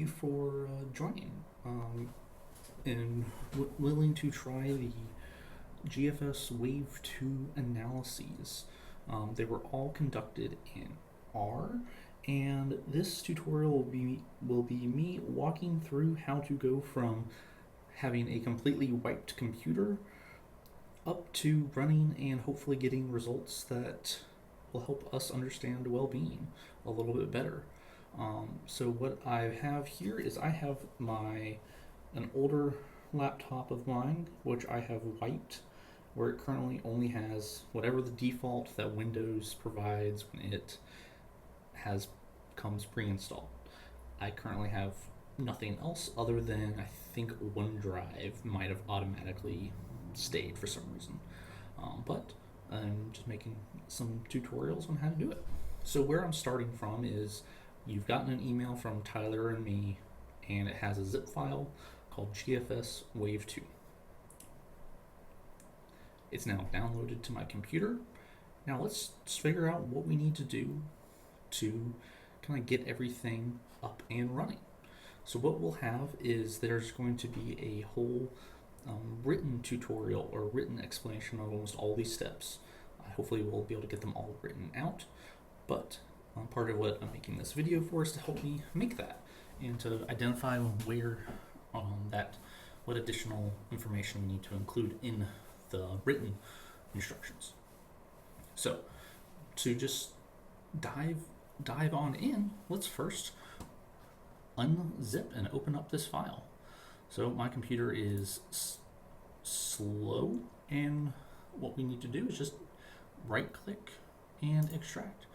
you for joining and willing to try the GFS Wave 2 analyses. They were all conducted in R, and this tutorial will be me walking through how to go from having a completely wiped computer up to running and hopefully getting results that will help us understand well-being a little bit better. So what I have here is I have an older laptop of mine, which I have wiped, where it currently only has whatever the default that Windows provides when it has comes pre-installed. I currently have nothing else other than I think OneDrive might have automatically stayed for some reason. But I'm just making some tutorials on how to do it. So where I'm starting from is you've gotten an email from Tyler and me, and it has a zip file called GFS Wave 2. It's now downloaded to my computer. Now let's figure out what we need to do to kind of get everything up and running. So what we'll have is there's going to be a whole written tutorial or written explanation of almost all these steps. Hopefully we'll be able to get them all written out, but part of what I'm making this video for is to help me make that and to identify where what additional information we need to include in the written instructions. So to just dive on in, let's first unzip and open up this file. So my computer is slow, and what we need to do is just right click and extract.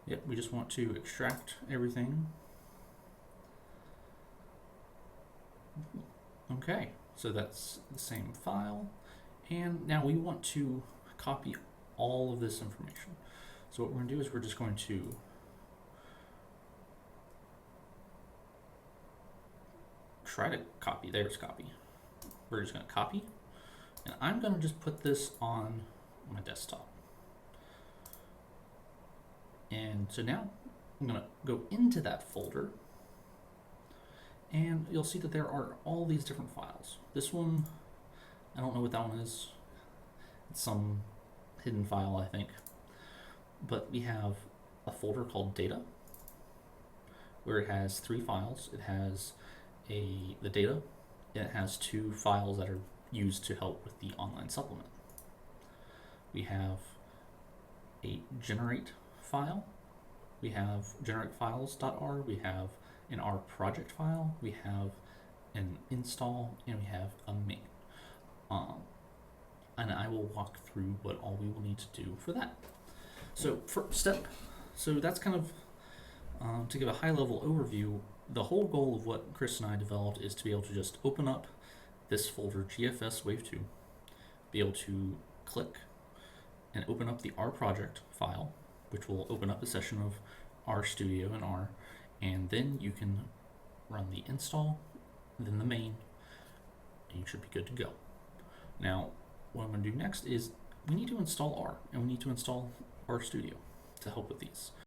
Yep, we just want to extract everything. Okay, so that's the same file, and now we want to copy all of this information. So what we're going to do is we're just going to try to copy. There's copy. We're just going to copy, and I'm going to just put this on my desktop. And so now I'm going to go into that folder, and you'll see that there are all these different files. This one, I don't know what that one is. It's some hidden file, I think. But we have a folder called data, where it has 3 files. It has the data, and it has 2 files that are used to help with the online supplement. We have a generate file. We have generatefiles.r. We have an R project file. We have an install, and we have a main. And I will walk through what all we will need to do for that. So so that's kind of to give a high-level overview. The whole goal of what Chris and I developed is to be able to just open up this folder, GFS Wave 2, be able to click and open up the R project file, which will open up a session of RStudio and R, and then you can run the install, then the main, and you should be good to go. Now, what I'm going to do next is we need to install R, and we need to install RStudio to help with these.